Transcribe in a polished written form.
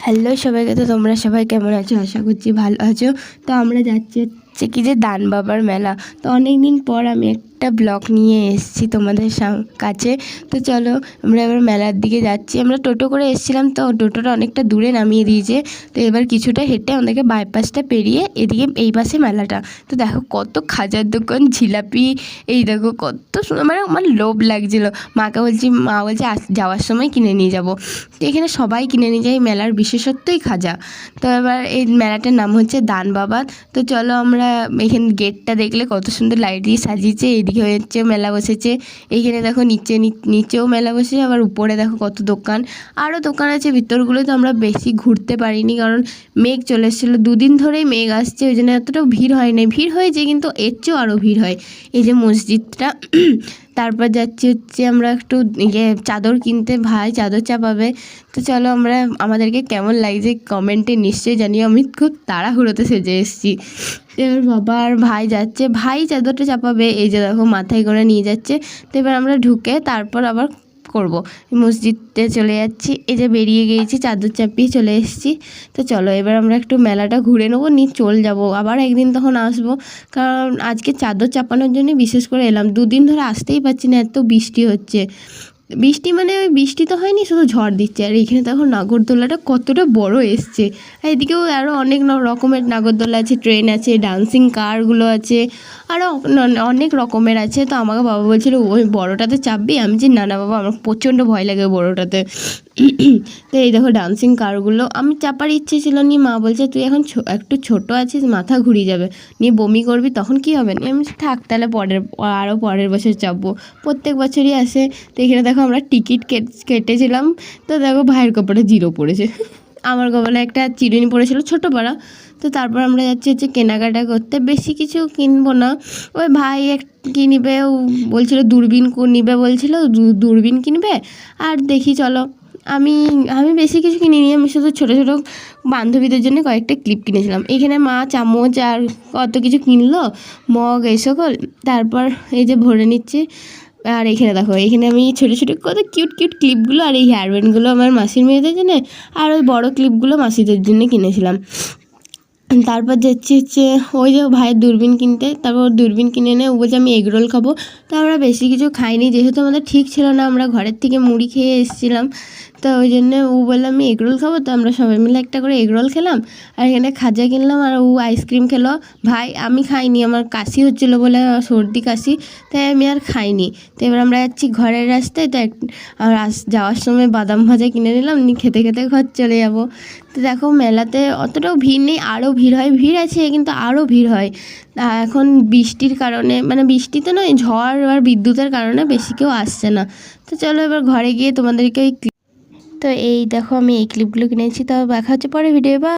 Hello সবাইকে, তো তোমরা সবাই কেমন আছো? আশা করছি ভালো আছো। তো আমরা যাচ্ছি হচ্ছে কি যে দান বাবার মেলা। তো অনেক দিন পর আমি একটা ব্লগ নিয়ে এসেছি তোমাদের কাছে। তো চলো আমরা এবার মেলার দিকে যাচ্ছি। আমরা টোটো করে এসেছিলাম, তো টোটোটা অনেকটা দূরে নামিয়ে দিয়েছে। তো এবার কিছুটা হেঁটে আমাদেরকে বাইপাসটা পেরিয়ে এদিকে এই পাশে মেলাটা। তো দেখো কত খাজার দোকান, জিলাপি, এই দেখো কত সুন্দর, মানে আমার লোভ লাগছিলো। মা বলছে যাওয়ার সময় কিনে নিয়ে যাবো। তো এখানে সবাই কিনে নিয়ে যায়, মেলার বিশেষত্বই খাজা। তো এবার এই মেলাটার নাম হচ্ছে দান বাবা। তো চলো আমরা এখানে গেটটা দেখলে কত সুন্দর লাইট দিয়ে সাজিয়েছে। এইদিকে হচ্ছে মেলা বসেছে, এইখানে দেখো নিচেও মেলা বসেছে, আবার উপরে দেখো কত দোকান, আরও দোকান আছে ভিতরগুলো। তো আমরা বেশি ঘুরতে পারিনি, কারণ মেঘ চলে এসেছিলো, দুদিন ধরেই মেঘ আসছে, ওই জন্য এতটাও ভিড় হয় নাই। ভিড় হয়েছে কিন্তু এর চেয়েও আরও ভিড় হয়। এই যে মসজিদটা। তারপর যাচ্ছি হচ্ছে আমরা একটু চাদর কিনতে, ভাই চাদর চাপাবে। তো চলো আমাদেরকে কেমন লাগছে কমেন্টে নিশ্চয়ই জানিও। আমি খুব তাড়াহুড়োতে সেজে এসেছি। এবার বাবা আর ভাই যাচ্ছে, ভাই চাদরটা চাপাবে, এই যে দেখো মাথায় করে নিয়ে যাচ্ছে। তো এবার আমরা ঢুকে তারপর আবার করব, মসজিদে চলে যাচ্ছি। এই যে বেরিয়ে গিয়েছি, চাদর চাপিয়ে চলে এসেছি। তো চলো এবার আমরা একটু মেলাটা ঘুরে নেবো, নিয়ে চলে যাবো আবার একদিন, তখন আসবো। কারণ আজকে চাদর চাপানোর জন্য বিশেষ করে এলাম, দুদিন ধরে আসতেই পারছি না, এত বৃষ্টি হচ্ছে। বৃষ্টি মানে ওই বৃষ্টি তো হয়নি, শুধু ঝড় দিচ্ছে। আর এইখানে তখন নাগরদোলাটা কতটা বড় এসছে। আর এদিকেও আরও অনেক রকমের নাগরদোলা আছে, ট্রেন আছে, ডান্সিং কারগুলো আছে, আরও অনেক রকমের আছে। তো আমাকে বাবা বলছিল ওই বড়োটাতে চাপবি, আমি যে না না বাবা, আমার প্রচণ্ড ভয় লাগে বড়োটাতে। তো এই দেখো ডান্সিং কারগুলো, আমি চাপার ইচ্ছে ছিল, নিয়ে মা বলছে তুই এখন একটু ছোট আছিস, মাথা ঘুরিয়ে যাবে, নিয়ে বমি করবি, তখন কী হবে। আমি থাক তাহলে পরের বছর চাপবো, প্রত্যেক বছরই আসে। তো এখানে দেখো আমরা টিকিট কেটেছিলাম। তো দেখো ভাইয়ের কপালে 0 পড়েছে, আমার কপালে একটা চিরুনি পড়েছিল ছোটো পাড়া। তো তারপর আমরা যাচ্ছি হচ্ছে কেনাকাটা করতে, বেশি কিছু কিনবো না। ওই ভাই কি নিবে, ও বলছিল দূরবীন নিবে, বলছিল দূরবীন কিনবে। আর দেখি চলো, আমি বেশি কিছু কিনিনি, আমি শুধু ছোটো ছোটো বান্ধবীদের জন্য কয়েকটা ক্লিপ কিনেছিলাম। এখানে মা চামচ আর কত কিছু কিনলো, মগ এই সকল। তারপর এই যে ভরে নিচ্ছে। আর এখানে দেখো, এখানে আমি ছোটো ছোটো কত কিউট ক্লিপগুলো আর এই হেয়ারব্যান্ডগুলো আমার মাসির মেয়েদের জন্য, আর ওই বড়ো ক্লিপগুলো মাসিদের জন্য কিনেছিলাম। তারপর যাচ্ছি হচ্ছে ওই যে ভাইয়ের দূরবীন কিনতে। তারপর দূরবীন কিনে এনে ও বলছে আমি এগরোল খাবো। তো আমরা বেশি কিছু খাইনি, যেহেতু আমাদের ঠিক ছিল না, আমরা ঘরের থেকে মুড়ি খেয়ে এসেছিলাম। তো ওই জন্য ও বললো আমি এগরোল খাবো। তো আমরা সবাই মিলে একটা করে এগরোল খেলাম, আর এখানে খাজা কিনলাম, আর ও আইসক্রিম খেলো। ভাই আমি খাইনি, আমার কাশি হচ্ছিলো বলে, সর্দি কাশি, তাই আমি আর খাইনি। তো এবার আমরা যাচ্ছি ঘরের রাস্তায়। তো যাওয়ার সময় বাদাম ভাজা কিনে নিলাম, নিয়ে খেতে খেতে ঘর চলে যাবো। তো দেখো মেলাতে অতটাও ভিড় নেই, আরও ভিড় হয়, ভিড় আছে কিন্তু আরও ভিড় হয়। এখন বৃষ্টির কারণে, মানে বৃষ্টি তো নয়, ঝড় আর বিদ্যুতের কারণে বেশি কেউ আসছে না। তো চলো এবার ঘরে গিয়ে তোমাদেরকে তো এই দেখো আমি এই ক্লিপগুলো কিনেছি। তো দেখা হচ্ছে পরে ভিডিও বা